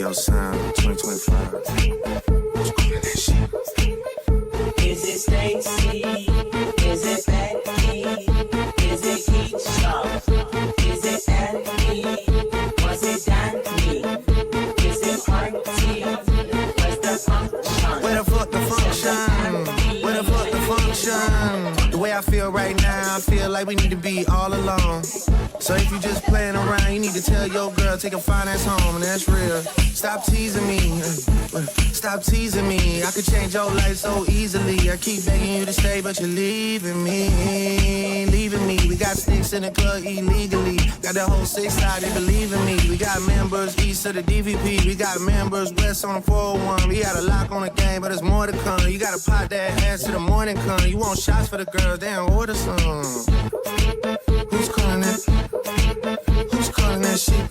radio sound 2025. What's calling that shit? Is it Stacy? Is it Becky? Is it Keisha? Is it Annie? Was it Danny? Is it Marty? Where's the function? Where the fuck the function? Where the fuck the function? The way I feel right now, I feel like we need to be all alone. So if you just playing around, you need to tell your girl, take a finance home, and that's real. Stop teasing me. Stop teasing me. I could change your life so easily. I keep begging you to stay, but you're leaving me. Leaving me. We got sticks in the club illegally. Got the whole 6 side, they believe in me. We got members east of the DVP. We got members west on the 401. We got a lock on the game, but there's more to come. You gotta pop that ass till the morning come. You want shots for the girls, they don't order some. Who's calling that? Who's calling that shit?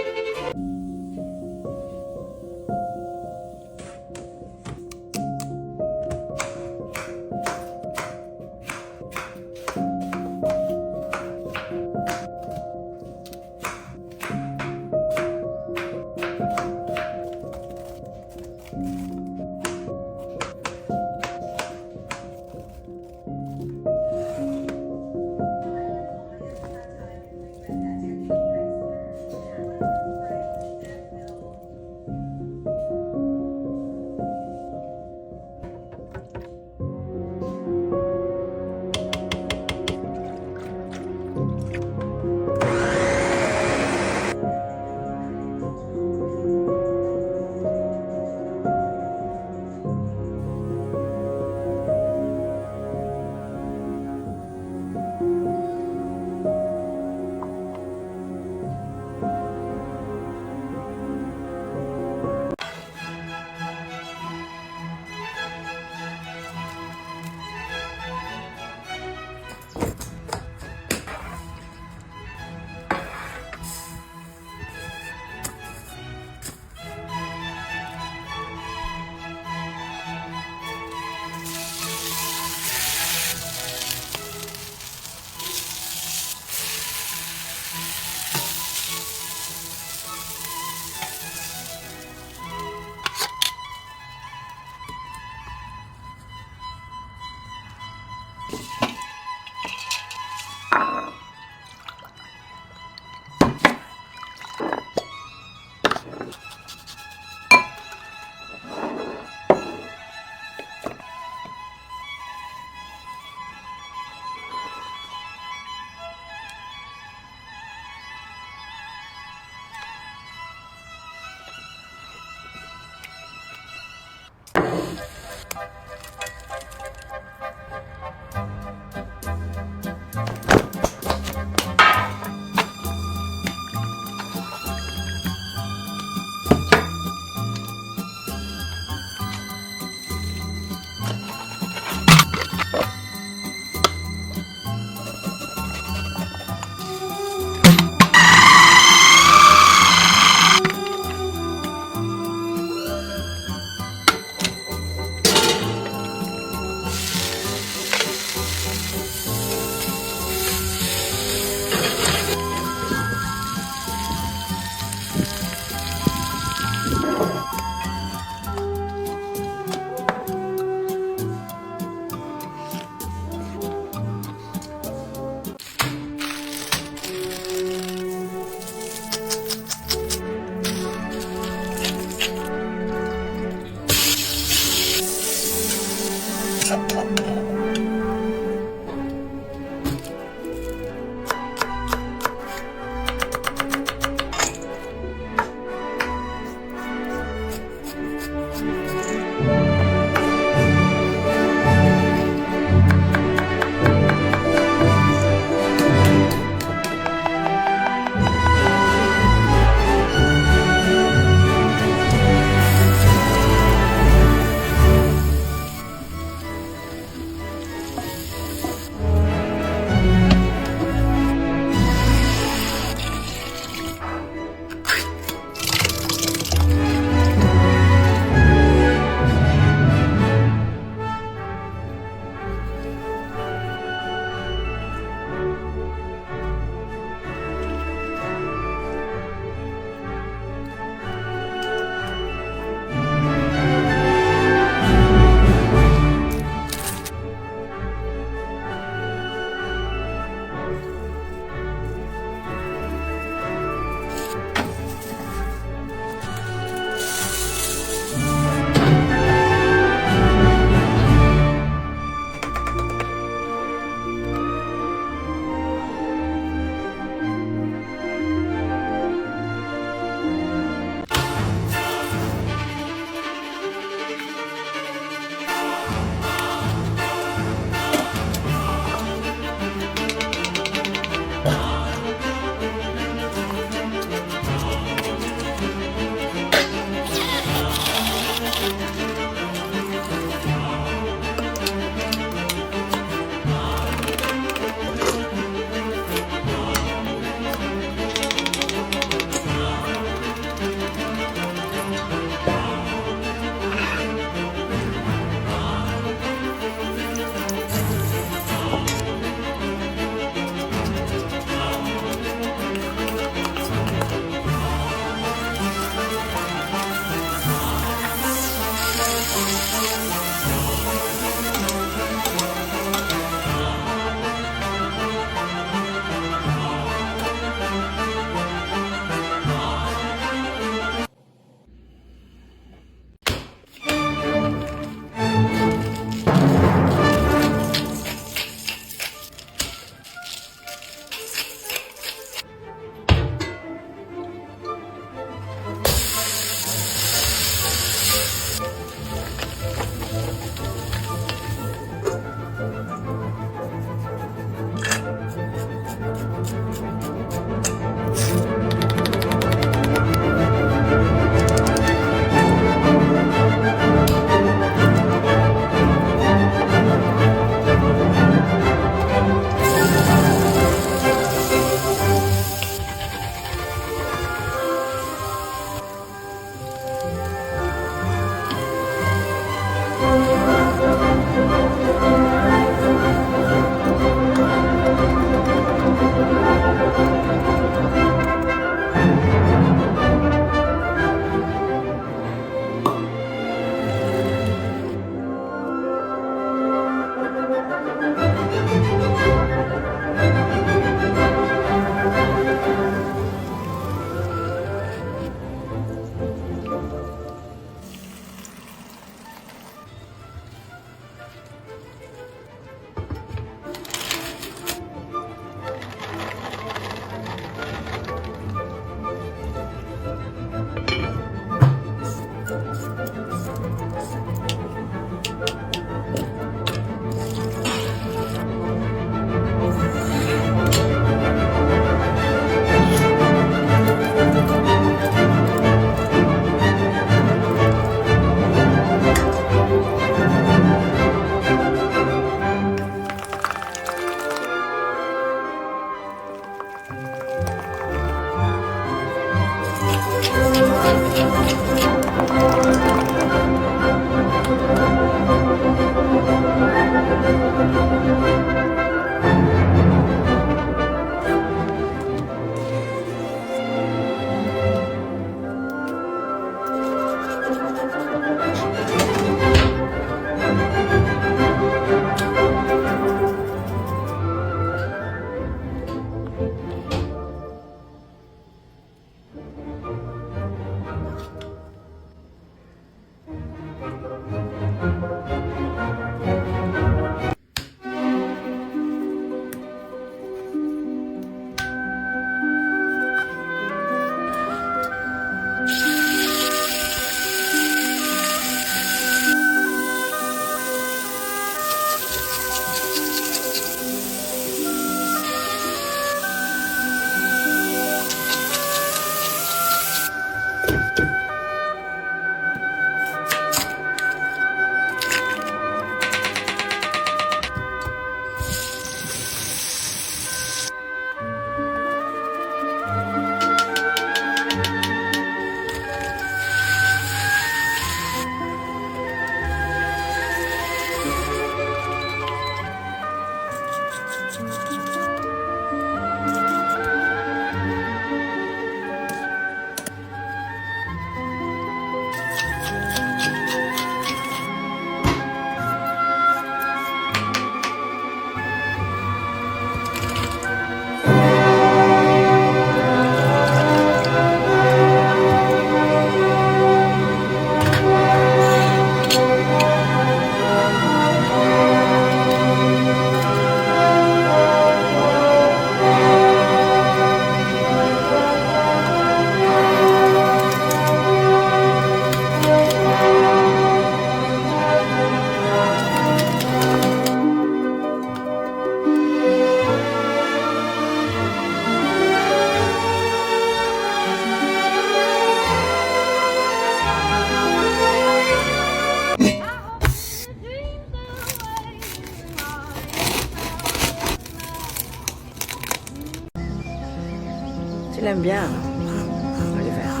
Tu l'aimes bien. On va le faire.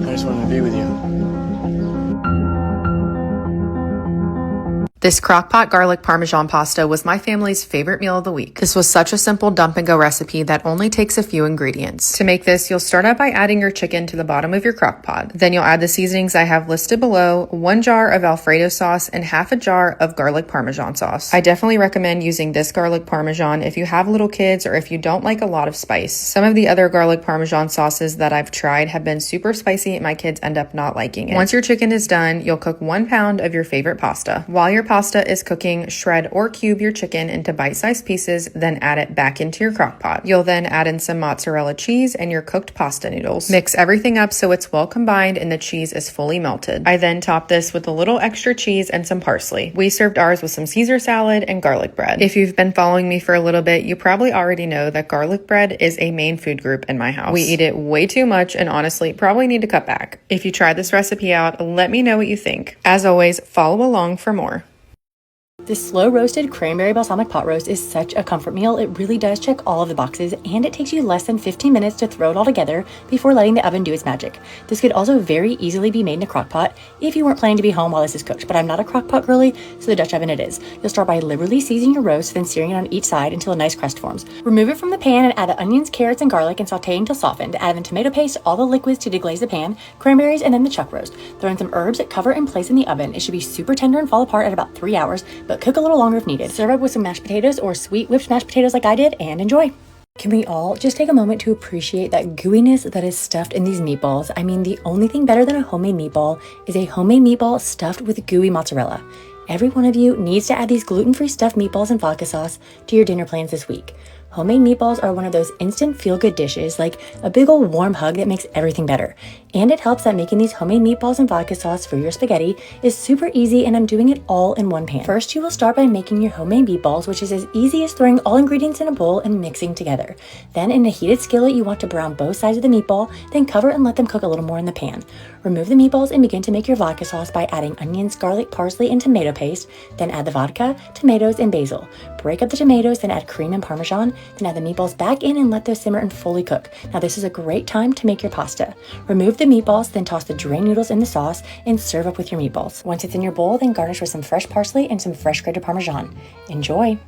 I just wanted to be with you. This crock-pot garlic parmesan pasta was my family's favorite meal of the week. This was such a simple dump-and-go recipe that only takes a few ingredients. To make this, you'll start out by adding your chicken to the bottom of your crock-pot. Then you'll add the seasonings I have listed below, 1 jar of Alfredo sauce, and half a jar of garlic parmesan sauce. I definitely recommend using this garlic parmesan if you have little kids or if you don't like a lot of spice. Some of the other garlic parmesan sauces that I've tried have been super spicy and my kids end up not liking it. Once your chicken is done, you'll cook 1 pound of your favorite pasta. While your pasta is cooking, shred or cube your chicken into bite-sized pieces, then add it back into your crock pot. You'll then add in some mozzarella cheese and your cooked pasta noodles. Mix everything up so it's well combined and the cheese is fully melted. I then top this with a little extra cheese and some parsley. We served ours with some Caesar salad and garlic bread. If you've been following me for a little bit, you probably already know that garlic bread is a main food group in my house. We eat it way too much and honestly probably need to cut back. If you try this recipe out, let me know what you think. As always, follow along for more. This slow roasted cranberry balsamic pot roast is such a comfort meal. It really does check all of the boxes, and it takes you less than 15 minutes to throw it all together before letting the oven do its magic. This could also very easily be made in a crock pot if you weren't planning to be home while this is cooked, but I'm not a crock pot girly, so the Dutch oven it is. You'll start by liberally seasoning your roast, then searing it on each side until a nice crust forms. Remove it from the pan and add the onions, carrots, and garlic and saute until softened. Add in tomato paste, all the liquids to deglaze the pan, cranberries, and then the chuck roast. Throw in some herbs, cover and place in the oven. It should be super tender and fall apart at about 3 hours, but cook a little longer if needed. Serve up with some mashed potatoes or sweet whipped mashed potatoes like I did, and enjoy. Can we all just take a moment to appreciate that gooiness that is stuffed in these meatballs? I mean, the only thing better than a homemade meatball is a homemade meatball stuffed with gooey mozzarella. Every one of you needs to add these gluten-free stuffed meatballs and vodka sauce to your dinner plans this week. Homemade meatballs are one of those instant feel-good dishes, like a big old warm hug that makes everything better. And it helps that making these homemade meatballs and vodka sauce for your spaghetti is super easy, and I'm doing it all in one pan. First, you will start by making your homemade meatballs, which is as easy as throwing all ingredients in a bowl and mixing together. Then in a heated skillet, you want to brown both sides of the meatball, then cover and let them cook a little more in the pan. Remove the meatballs and begin to make your vodka sauce by adding onions, garlic, parsley, and tomato paste. Then add the vodka, tomatoes, and basil. Break up the tomatoes, then add cream and Parmesan. Then add the meatballs back in and let those simmer and fully cook. Now this is a great time to make your pasta. Remove the meatballs, then toss the drained noodles in the sauce and serve up with your meatballs. Once it's in your bowl, then garnish with some fresh parsley and some fresh grated Parmesan. Enjoy!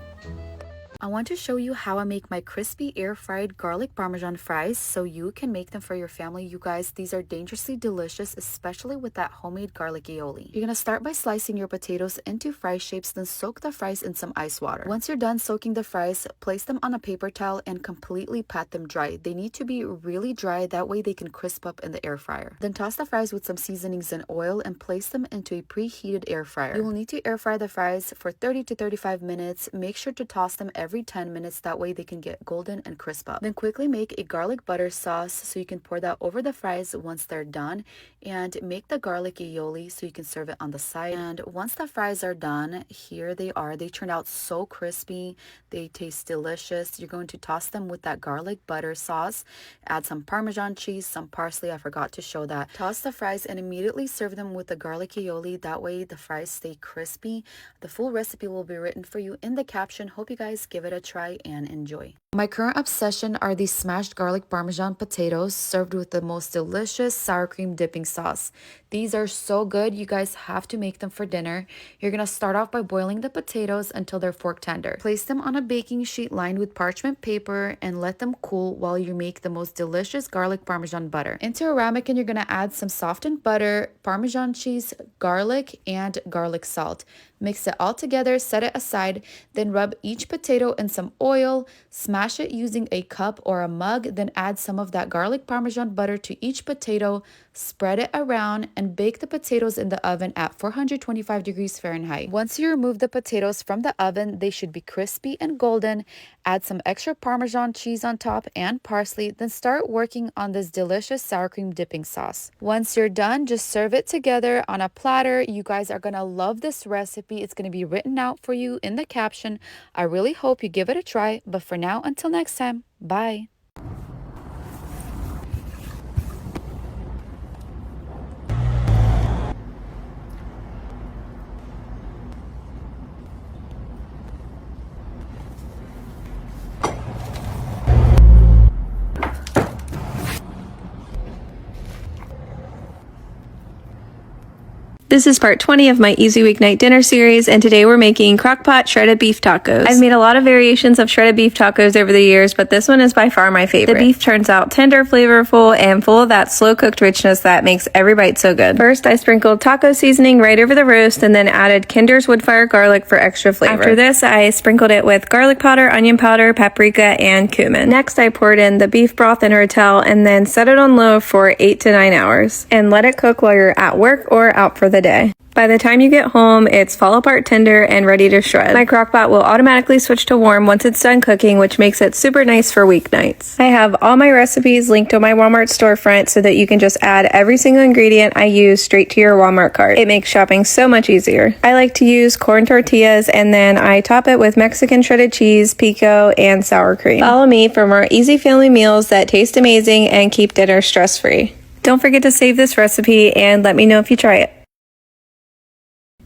I want to show you how I make my crispy air-fried garlic parmesan fries so you can make them for your family. You guys, these are dangerously delicious, especially with that homemade garlic aioli. You're going to start by slicing your potatoes into fry shapes, then soak the fries in some ice water. Once you're done soaking the fries, place them on a paper towel and completely pat them dry. They need to be really dry, that way they can crisp up in the air fryer. Then toss the fries with some seasonings and oil and place them into a preheated air fryer. You will need to air fry the fries for 30 to 35 minutes. Make sure to toss them every 10 minutes, that way they can get golden and crisp up. Then quickly make a garlic butter sauce so you can pour that over the fries once they're done, and make the garlic aioli so you can serve it on the side. And once the fries are done, here they are. They turned out so crispy. They taste delicious. You're going to toss them with that garlic butter sauce, add some Parmesan cheese, some parsley, I forgot to show that. Toss the fries and immediately serve them with the garlic aioli, that way the fries stay crispy. The full recipe will be written for you in the caption. Hope you guys give it a try and enjoy. My current obsession are these smashed garlic parmesan potatoes served with the most delicious sour cream dipping sauce. These are so good. You guys have to make them for dinner. You're going to start off by boiling the potatoes until they're fork tender. Place them on a baking sheet lined with parchment paper and let them cool while you make the most delicious garlic parmesan butter. Into a ramekin, you're going to add some softened butter, Parmesan cheese, garlic, and garlic salt. Mix it all together, set it aside, then rub each potato in some oil, smash it using a cup or a mug, then add some of that garlic parmesan butter to each potato, spread it around, and bake the potatoes in the oven at 425 degrees Fahrenheit. Once you remove the potatoes from the oven, they should be crispy and golden. Add some extra Parmesan cheese on top and parsley, then start working on this delicious sour cream dipping sauce. Once you're done, just serve it together on a platter. You guys are gonna love this recipe. It's gonna be written out for you in the caption. I really hope you give it a try, but for now, until next time, bye. This is part 20 of my Easy Weeknight Dinner series, and today we're making crock-pot shredded beef tacos. I've made a lot of variations of shredded beef tacos over the years, but this one is by far my favorite. The beef turns out tender, flavorful, and full of that slow-cooked richness that makes every bite so good. First, I sprinkled taco seasoning right over the roast and then added Kinder's wood-fire garlic for extra flavor. After this, I sprinkled it with garlic powder, onion powder, paprika, and cumin. Next, I poured in the beef broth in a rotel and then set it on low for 8 to 9 hours and let it cook while you're at work or out for the day. By the time you get home, it's fall apart tender and ready to shred. My crock-pot will automatically switch to warm once it's done cooking, which makes it super nice for weeknights. I have all my recipes linked on my Walmart storefront so that you can just add every single ingredient I use straight to your Walmart cart. It makes shopping so much easier. I like to use corn tortillas and then I top it with Mexican shredded cheese, pico, and sour cream. Follow me for more easy family meals that taste amazing and keep dinner stress-free. Don't forget to save this recipe and let me know if you try it.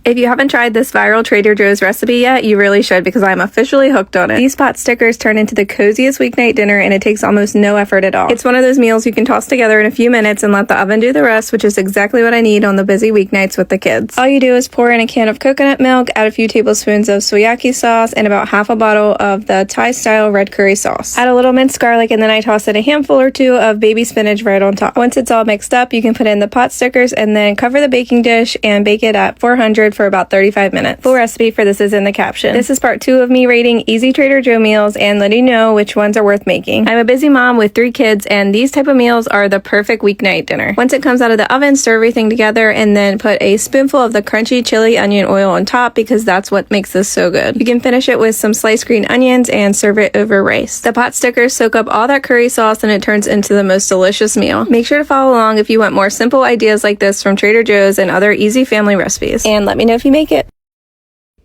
If you haven't tried this viral Trader Joe's recipe yet, you really should because I'm officially hooked on it. These pot stickers turn into the coziest weeknight dinner and it takes almost no effort at all. It's one of those meals you can toss together in a few minutes and let the oven do the rest, which is exactly what I need on the busy weeknights with the kids. All you do is pour in a can of coconut milk, add a few tablespoons of soyaki sauce, and about half a bottle of the Thai-style red curry sauce. Add a little minced garlic and then I toss in a handful or two of baby spinach right on top. Once it's all mixed up, you can put in the pot stickers and then cover the baking dish and bake it at 400 for about 35 minutes. Full recipe for this is in the caption. This is part 2 of me rating easy Trader Joe meals and letting you know which ones are worth making. I'm a busy mom with 3 kids and these type of meals are the perfect weeknight dinner. Once it comes out of the oven, stir everything together and then put a spoonful of the crunchy chili onion oil on top because that's what makes this so good. You can finish it with some sliced green onions and serve it over rice. The pot stickers soak up all that curry sauce and it turns into the most delicious meal. Make sure to follow along if you want more simple ideas like this from Trader Joe's and other easy family recipes. And let me know if you make it.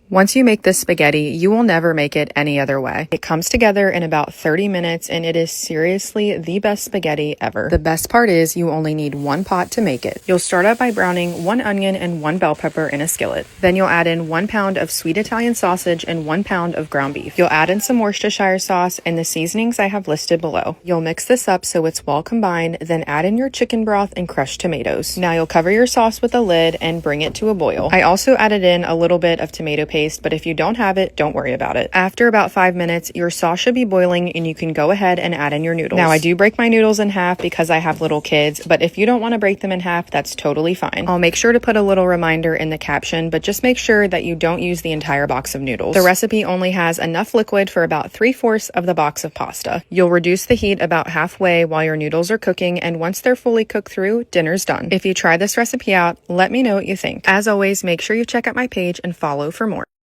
Once you make this spaghetti, you will never make it any other way. It comes together in about 30 minutes and it is seriously the best spaghetti ever. The best part is you only need 1 pot to make it. You'll start out by browning 1 onion and 1 bell pepper in a skillet. Then you'll add in 1 pound of sweet Italian sausage and 1 pound of ground beef. You'll add in some Worcestershire sauce and the seasonings I have listed below. You'll mix this up so it's well combined, then add in your chicken broth and crushed tomatoes. Now you'll cover your sauce with a lid and bring it to a boil. I also added in a little bit of tomato paste, but if you don't have it, don't worry about it. After about 5 minutes, your sauce should be boiling and you can go ahead and add in your noodles. Now I do break my noodles in half because I have little kids, but if you don't want to break them in half, that's totally fine. I'll make sure to put a little reminder in the caption, but just make sure that you don't use the entire box of noodles. The recipe only has enough liquid for about 3/4 of the box of pasta. You'll reduce the heat about halfway while your noodles are cooking, and once they're fully cooked through, dinner's done. If you try this recipe out, let me know what you think. As always, make sure you check out my page and follow for more.